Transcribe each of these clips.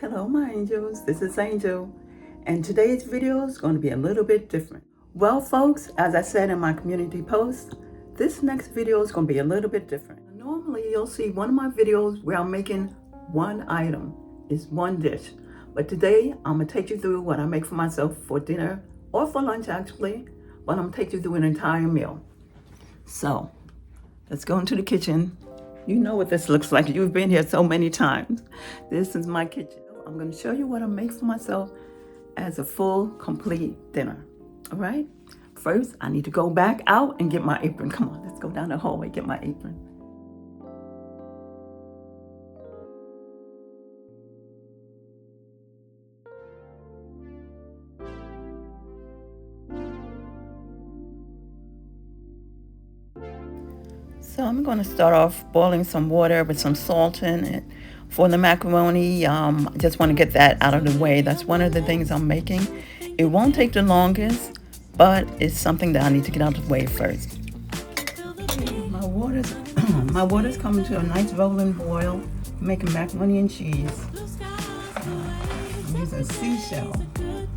Hello my angels, this is Angel, and today's video is going to be a little bit different. Well folks, as I said in my community post, this next video is going to be a little bit different. Normally you'll see one of my videos where I'm making one item, it's one dish. But today I'm going to take you through what I make for myself for dinner, or for lunch actually, but I'm going to take you through an entire meal. So, let's go into the kitchen. You know what this looks like. You've been here so many times. This is my kitchen. I'm going to show you what I make for myself as a full, complete dinner. All right? First, I need to go back out and get my apron. Come on, let's go down the hallway, get my apron. So I'm going to start off boiling some water with some salt in it. For the macaroni, I just want to get that out of the way. That's one of the things I'm making. It won't take the longest, but it's something that I need to get out of the way first. My water's coming to a nice rolling boil. I'm making macaroni and cheese. I'm using a seashell. I'm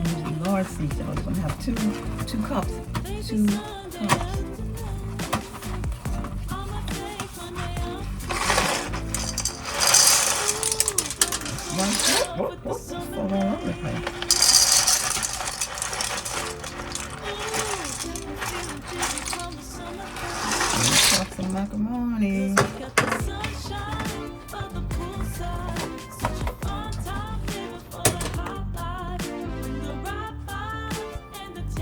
using a large seashell. I'm going to have two cups. Some macaroni.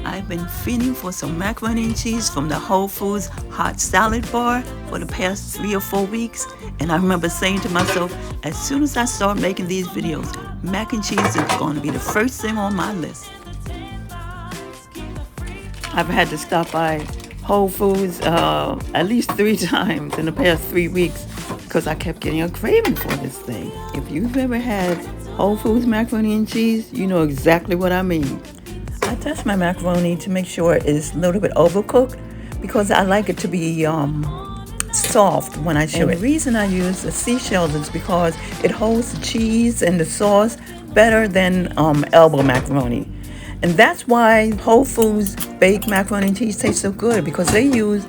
I've been feeding for some macaroni and cheese from the Whole Foods hot salad bar for the past 3 or 4 weeks, and I remember saying to myself, as soon as I start making these videos, mac and cheese is going to be the first thing on my list. I've had to stop by Whole Foods at least 3 times in the past 3 weeks because I kept getting a craving for this thing. If you've ever had Whole Foods macaroni and cheese, you know exactly what I mean. I test my macaroni to make sure it's a little bit overcooked because I like it to be soft when I chew it. The reason I use the seashells is because it holds the cheese and the sauce better than elbow macaroni. And that's why Whole Foods baked macaroni and cheese tastes so good, because they use,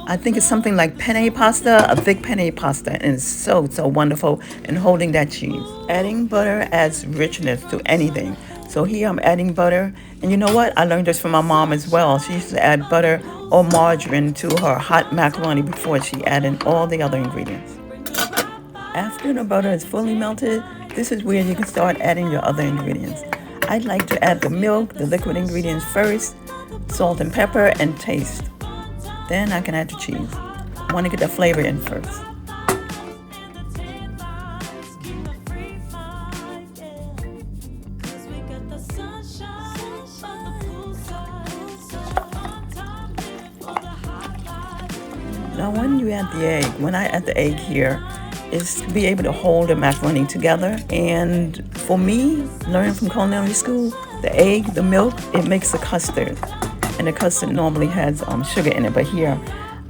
I think it's something like penne pasta, a thick penne pasta, and it's so wonderful in holding that cheese. Adding butter adds richness to anything. So here I'm adding butter, and you know what? I learned this from my mom as well. She used to add butter or margarine to her hot macaroni before she added all the other ingredients. After the butter is fully melted, this is where you can start adding your other ingredients. I'd like to add the milk, the liquid ingredients first, salt and pepper, and taste. Then I can add the cheese. I want to get the flavor in first. Now when you add the egg, when I add the egg here, is to be able to hold the macaroni together. And for me, learning from culinary school, the egg, the milk, it makes a custard. And the custard normally has sugar in it. But here,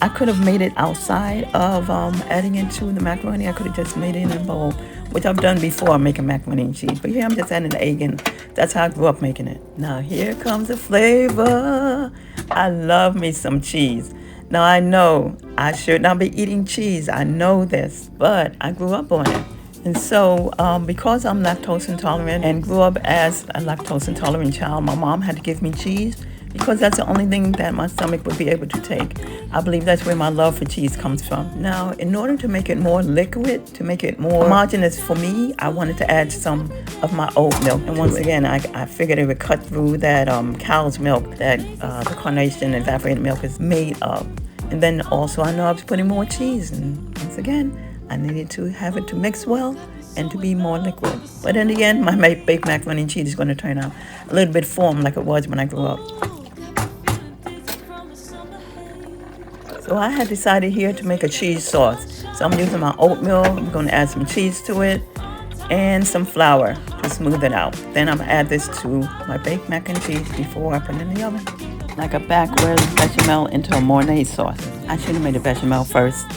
I could have made it outside of adding into the macaroni. I could have just made it in a bowl, which I've done before making macaroni and cheese. But here I'm just adding the egg in. That's how I grew up making it. Now here comes the flavor. I love me some cheese. Now I know I should not be eating cheese. I know this, but I grew up on it. And so because I'm lactose intolerant and grew up as a lactose intolerant child, my mom had to give me cheese because that's the only thing that my stomach would be able to take. I believe that's where my love for cheese comes from. Now, in order to make it more liquid, to make it more homogeneous for me, I wanted to add some of my oat milk. And once again, I figured it would cut through that cow's milk that the carnation evaporated milk is made of. And then also I know I was putting more cheese. And once again, I needed to have it to mix well and to be more liquid. But in the end, my baked macaroni and cheese is going to turn out a little bit formed like it was when I grew up. So I had decided here to make a cheese sauce. So I'm using my oatmeal. I'm going to add some cheese to it and some flour to smooth it out. Then I'm going to add this to my baked mac and cheese before I put it in the oven. Like a backwards bechamel into a Mornay sauce. I should have made the bechamel first.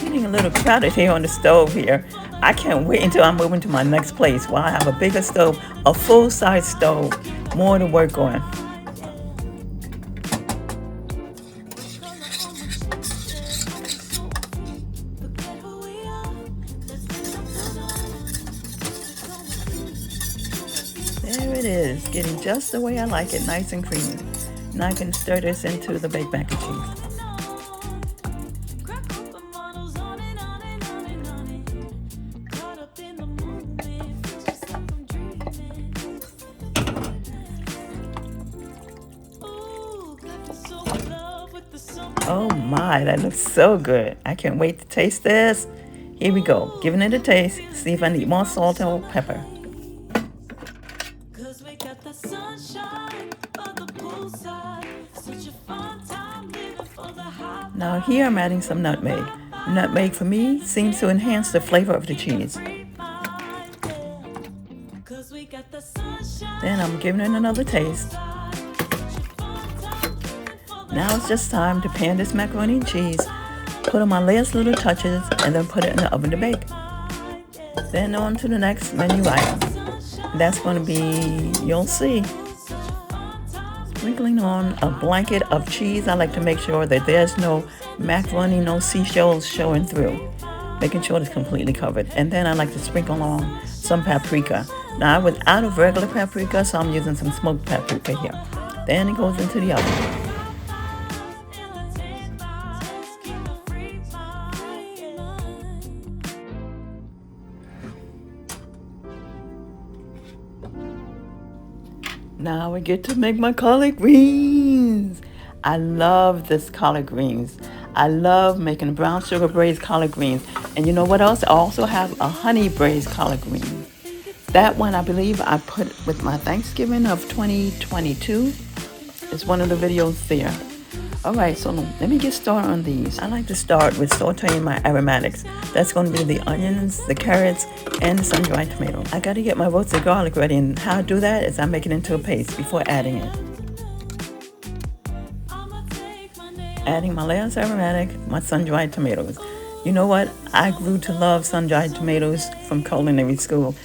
Getting a little crowded here on the stove here. I can't wait until I move into my next place where I have a bigger stove, a full-size stove, more to work on. There it is, getting just the way I like it, nice and creamy. Now I can stir this into the baked mac and cheese. Oh my, that looks so good. I can't wait to taste this. Here we go, giving it a taste, see if I need more salt or pepper. Now here I'm adding some nutmeg. Nutmeg for me seems to enhance the flavor of the cheese. Then I'm giving it another taste. Now it's just time to pan this macaroni and cheese, put on my last little touches, and then put it in the oven to bake. Then on to the next menu item. That's going to be, you'll see, sprinkling on a blanket of cheese. I like to make sure that there's no macaroni, no seashells showing through, making sure it's completely covered. And then I like to sprinkle on some paprika. Now I was out of regular paprika, so I'm using some smoked paprika here. Then it goes into the oven. Now I get to make my collard greens. I love this collard greens. I love making brown sugar braised collard greens. And you know what else? I also have a honey braised collard green. That one I believe I put with my Thanksgiving of 2022. It's one of the videos there. All right, so let me get started on these. I like to start with sauteing my aromatics. That's going to be the onions, the carrots, and the sun-dried tomatoes. I got to get my roasted garlic ready, and how I do that is I make it into a paste before adding it. Adding my last aromatic, my sun-dried tomatoes. You know what? I grew to love sun-dried tomatoes from culinary school.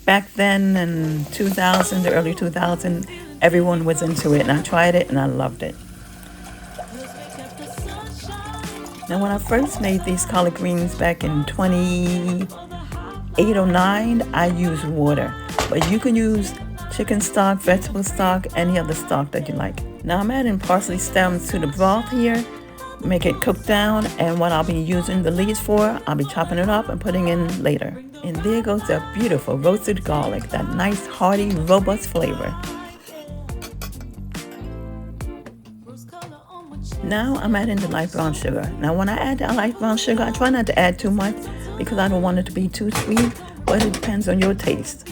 Back then in 2000, the early 2000, everyone was into it, and I tried it, and I loved it. Now, when I first made these collard greens back in 2008 or 9, I used water. But you can use chicken stock, vegetable stock, any other stock that you like. Now, I'm adding parsley stems to the broth here. Make it cook down. And what I'll be using the leaves for, I'll be chopping it up and putting in later. And there goes that beautiful roasted garlic, that nice, hearty, robust flavor. Now I'm adding the light brown sugar. Now when I add the light brown sugar, I try not to add too much because I don't want it to be too sweet, but it depends on your taste.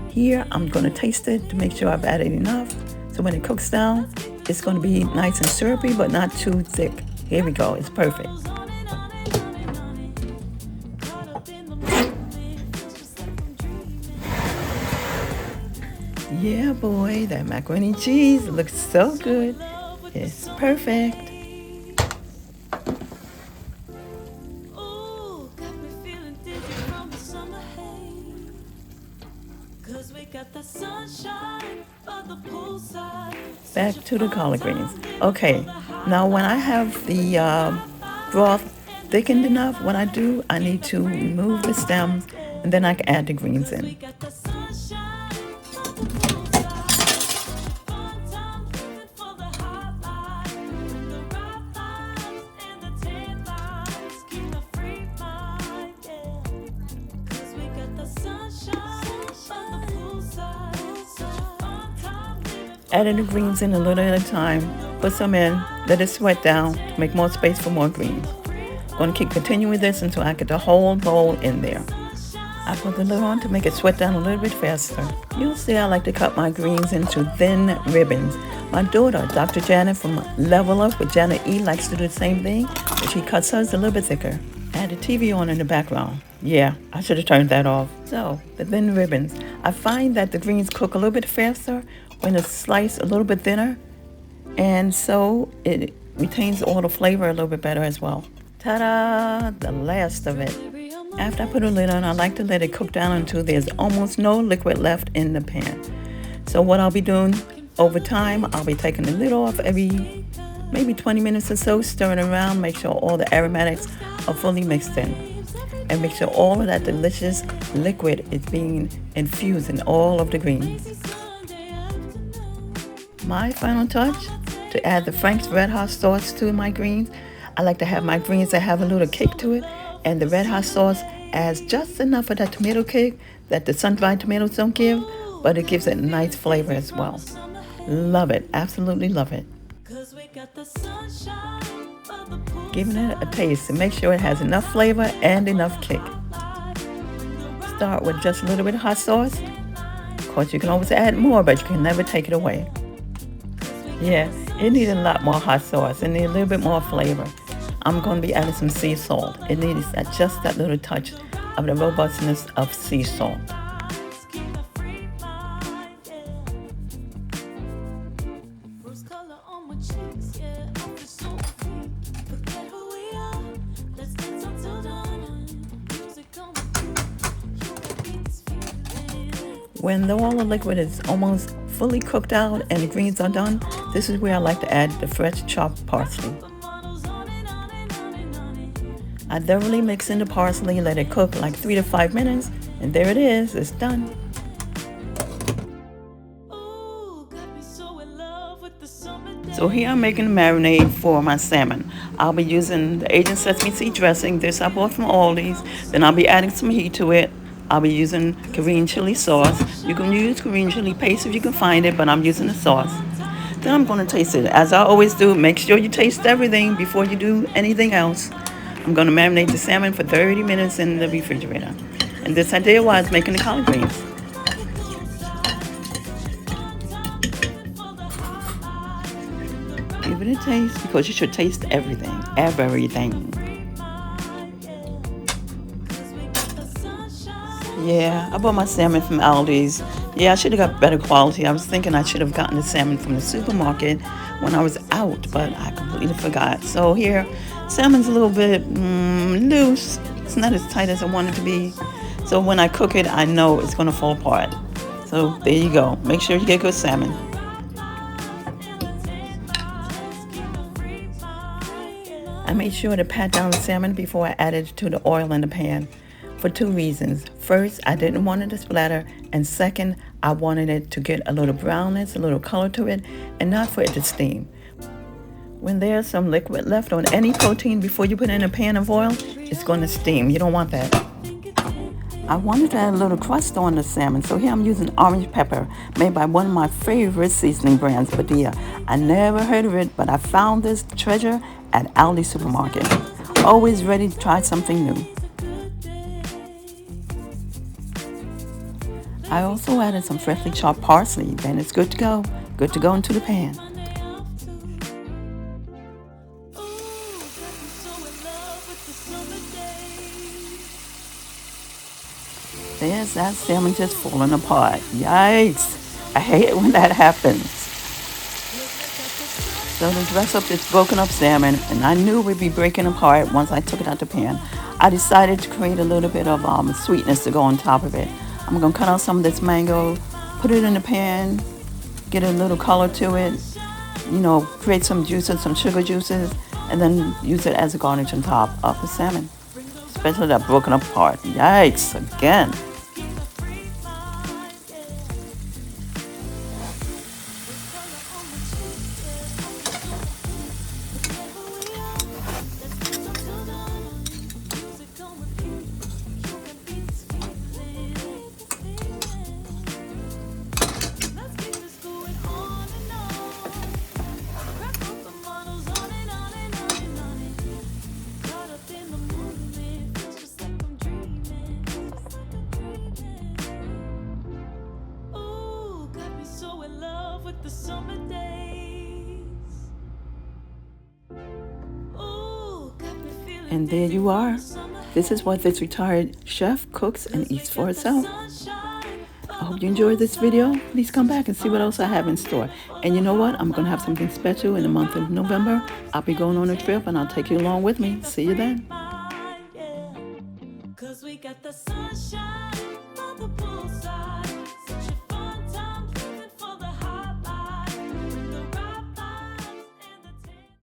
Here I'm going to taste it to make sure I've added enough. So when it cooks down, it's going to be nice and syrupy, but not too thick. Here we go, it's perfect. Yeah boy, that macaroni and cheese looks so good. It's perfect. Back to the collard greens. Okay, now when I have the broth thickened enough, what I do, I need to remove the stems and then I can add the greens in. Adding the greens in a little at a time. Put some in, let it sweat down to make more space for more greens. I'm going to keep continuing this until I get the whole bowl in there. I put the lid on to make it sweat down a little bit faster. You'll see I like to cut my greens into thin ribbons. My daughter, Dr. Janet from Level Up with Janet E, likes to do the same thing, but she cuts hers a little bit thicker. Add the TV on in the background. Yeah, I should have turned that off. So, the thin ribbons. I find that the greens cook a little bit faster when it's sliced a little bit thinner, and so it retains all the flavor a little bit better as well. Ta-da! The last of it. After I put a lid on, I like to let it cook down until there's almost no liquid left in the pan. So what I'll be doing over time, I'll be taking the lid off every maybe 20 minutes or so, stirring around, make sure all the aromatics are fully mixed in. And make sure all of that delicious liquid is being infused in all of the greens. My final touch, to add the Frank's Red Hot sauce to my greens. I like to have my greens that have a little kick to it, and the Red Hot sauce adds just enough of that tomato kick that the sun-dried tomatoes don't give, but it gives it a nice flavor as well. Love it, absolutely love it. Giving it a taste and make sure it has enough flavor and enough kick. Start with just a little bit of hot sauce. Of course, you can always add more, but you can never take it away. Yeah, it needs a lot more hot sauce. It needs a little bit more flavor. I'm going to be adding some sea salt. It needs just that little touch of the robustness of sea salt. When all the liquid is almost fully cooked out and the greens are done, this is where I like to add the fresh chopped parsley. I thoroughly mix in the parsley, let it cook like 3 to 5 minutes, and there it is, it's done. So here I'm making the marinade for my salmon. I'll be using the Asian sesame seed dressing. This I bought from Aldi's. Then I'll be adding some heat to it. I'll be using Korean chili sauce. You can use Korean chili paste if you can find it, but I'm using the sauce. Then I'm going to taste it. As I always do, make sure you taste everything before you do anything else. I'm going to marinate the salmon for 30 minutes in the refrigerator. And this I did while I was making the collard greens. Give it a taste because you should taste everything. Everything. Yeah, I bought my salmon from Aldi's. Yeah, I should have got better quality. I was thinking I should have gotten the salmon from the supermarket when I was out, but I completely forgot. So here, salmon's a little bit loose. It's not as tight as I want it to be. So when I cook it, I know it's going to fall apart. So there you go. Make sure you get good salmon. I made sure to pat down the salmon before I added it to the oil in the pan. For 2 reasons. First, I didn't want it to splatter, and second, I wanted it to get a little brownness, a little color to it, and not for it to steam. When there's some liquid left on any protein before you put it in a pan of oil, it's going to steam. You don't want that. I wanted to add a little crust on the salmon, so here I'm using orange pepper, made by one of my favorite seasoning brands, Padilla. I never heard of it, but I found this treasure at Aldi supermarket. Always ready to try something new. I also added some freshly chopped parsley, then it's good to go. Good to go into the pan. There's that salmon just falling apart. Yikes! I hate it when that happens. So to dress up this broken up salmon, and I knew it would be breaking apart once I took it out the pan, I decided to create a little bit of sweetness to go on top of it. I'm going to cut out some of this mango, put it in the pan, get a little color to it, create some juices, some sugar juices, and then use it as a garnish on top of the salmon. Especially that broken up part. Yikes, again. And there you are. This is what this retired chef cooks and eats for herself. I hope you enjoyed this video. Please come back and see what else I have in store. And you know what? I'm going to have something special in the month of November. I'll be going on a trip and I'll take you along with me. See you then. 'cause we got the sunshine on the poolside.